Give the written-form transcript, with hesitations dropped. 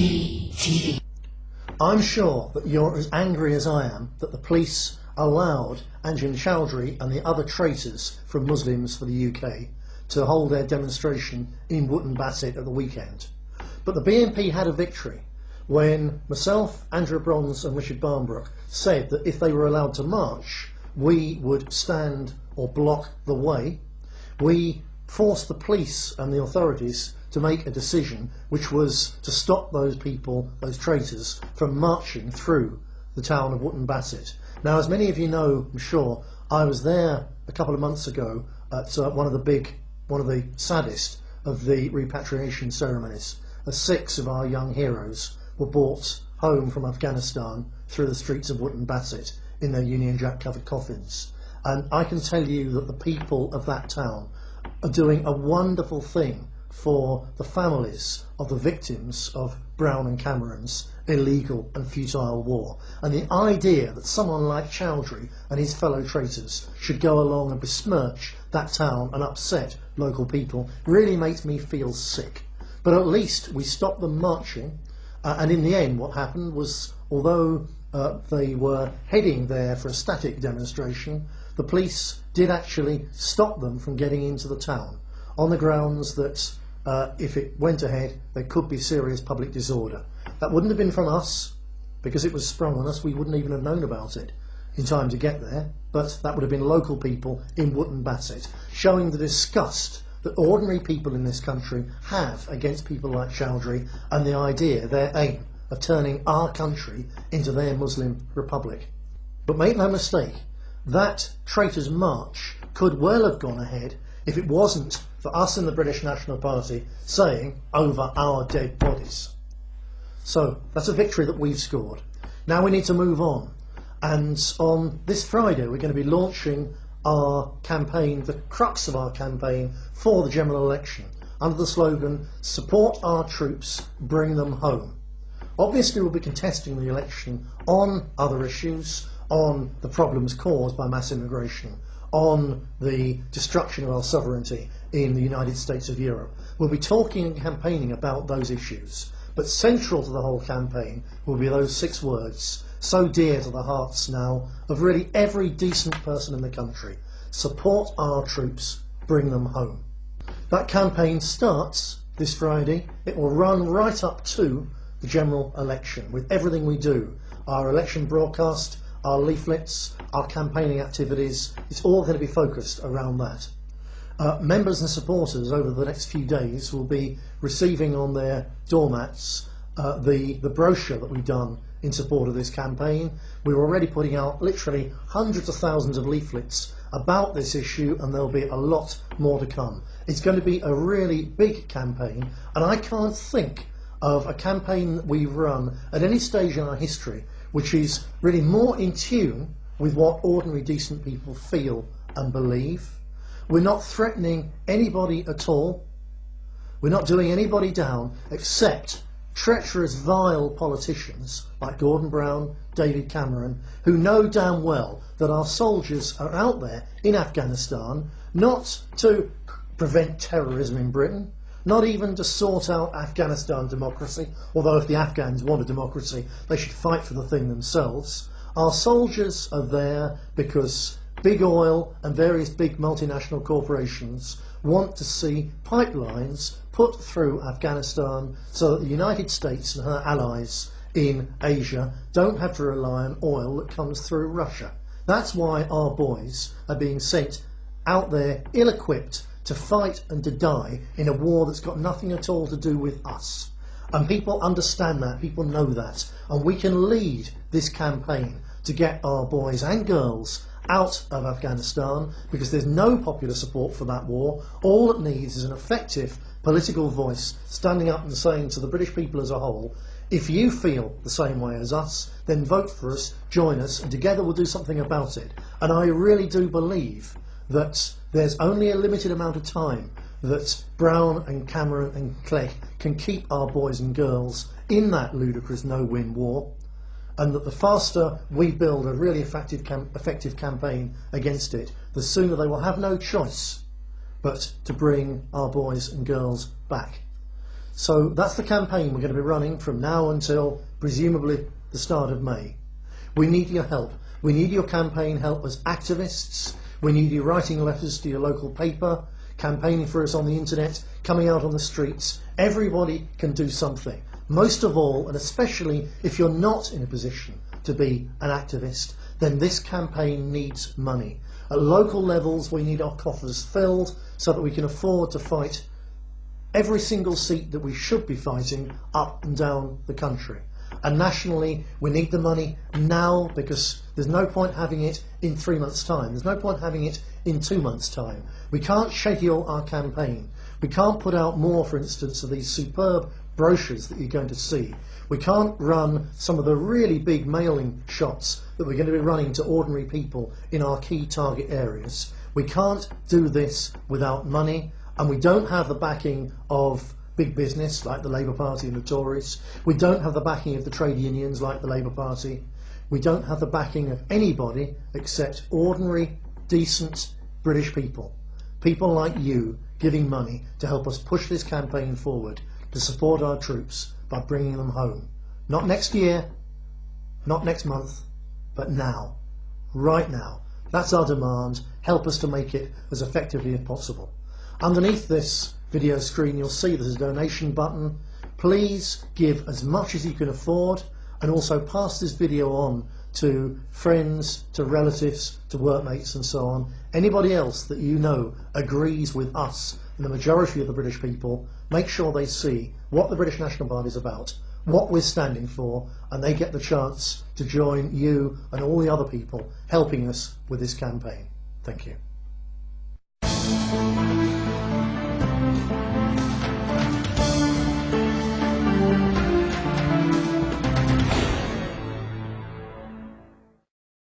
BBTV. I'm sure that you're as angry as I am that the police allowed Anjem Choudary and the other traitors from Muslims for the UK to hold their demonstration in Wootton Bassett at the weekend. But the BNP had a victory when myself, Andrew Bronze and Richard Barnbrook said that if they were allowed to march, we would stand or block the way. We forced the police and the authorities to make a decision which was to stop those people, those traitors, from marching through the town of Wootton Bassett. Now, as many of you know, I'm sure, I was there a couple of months ago at one of the saddest of the repatriation ceremonies, as 6 of our young heroes were brought home from Afghanistan through the streets of Wootton Bassett in their Union Jack covered coffins. And I can tell you that the people of that town are doing a wonderful thing for the families of the victims of Brown and Cameron's illegal and futile war. And the idea that someone like Choudary and his fellow traitors should go along and besmirch that town and upset local people really makes me feel sick. But at least we stopped them marching, and in the end what happened was, although they were heading there for a static demonstration, the police did actually stop them from getting into the town on the grounds that if it went ahead there could be serious public disorder. That wouldn't have been from us, because it was sprung on us. We wouldn't even have known about it in time to get there, but that would have been local people in Wootton Bassett, showing the disgust that ordinary people in this country have against people like Choudary and the idea, their aim, of turning our country into their Muslim republic. But make no mistake, that traitors' march could well have gone ahead if it wasn't for us in the British National Party saying, "over our dead bodies." So that's a victory that we've scored. Now we need to move on, and on this Friday we're going to be launching our campaign, the crux of our campaign for the general election, under the slogan, "Support our troops, bring them home." Obviously we'll be contesting the election on other issues, on the problems caused by mass immigration, on the destruction of our sovereignty in the United States of Europe. We'll be talking and campaigning about those issues, but central to the whole campaign will be those 6 words, so dear to the hearts now of really every decent person in the country: support our troops, bring them home. That campaign starts this Friday. It will run right up to the general election, with everything we do, our election broadcast, our leaflets, our campaigning activities. It's all going to be focused around that. Members and supporters over the next few days will be receiving on their doormats the brochure that we've done in support of this campaign. We're already putting out literally hundreds of thousands of leaflets about this issue, and there'll be a lot more to come. It's going to be a really big campaign, and I can't think of a campaign that we've run at any stage in our history which is really more in tune with what ordinary decent people feel and believe. We're not threatening anybody at all. We're not doing anybody down except treacherous, vile politicians like Gordon Brown, David Cameron, who know damn well that our soldiers are out there in Afghanistan not to prevent terrorism in Britain, not even to sort out Afghanistan democracy, although if the Afghans want a democracy, they should fight for the thing themselves. Our soldiers are there because big oil and various big multinational corporations want to see pipelines put through Afghanistan so that the United States and her allies in Asia don't have to rely on oil that comes through Russia. That's why our boys are being sent out there ill-equipped to fight and to die in a war that's got nothing at all to do with us. And people understand that, people know that, and we can lead this campaign to get our boys and girls out of Afghanistan, because there's no popular support for that war. All it needs is an effective political voice standing up and saying to the British people as a whole, if you feel the same way as us, then vote for us, join us, and together we'll do something about it. And I really do believe that there's only a limited amount of time that Brown and Cameron and Clegg can keep our boys and girls in that ludicrous no-win war, and that the faster we build a really effective campaign against it, the sooner they will have no choice but to bring our boys and girls back. So that's the campaign we're going to be running from now until presumably the start of May. We need your help. We need your campaign help as activists. We need you writing letters to your local paper, campaigning for us on the internet, coming out on the streets. Everybody can do something. Most of all, and especially if you're not in a position to be an activist, then this campaign needs money. At local levels, we need our coffers filled so that we can afford to fight every single seat that we should be fighting up and down the country. And nationally, we need the money now, because there's no point having it in 3 months' time. There's no point having it in 2 months' time. We can't schedule our campaign. We can't put out more, for instance, of these superb brochures that you're going to see. We can't run some of the really big mailing shots that we're going to be running to ordinary people in our key target areas. We can't do this without money, and we don't have the backing of big business like the Labour Party and the Tories. We don't have the backing of the trade unions like the Labour Party. We don't have the backing of anybody except ordinary, decent British people. People like you giving money to help us push this campaign forward to support our troops by bringing them home. Not next year, not next month, but now. Right now. That's our demand. Help us to make it as effectively as possible. Underneath this video screen you'll see there's a donation button. Please give as much as you can afford, and also pass this video on to friends, to relatives, to workmates and so on. Anybody else that you know agrees with us and the majority of the British people. Make sure they see what the British National Party is about, what we're standing for, and they get the chance to join you and all the other people helping us with this campaign. Thank you.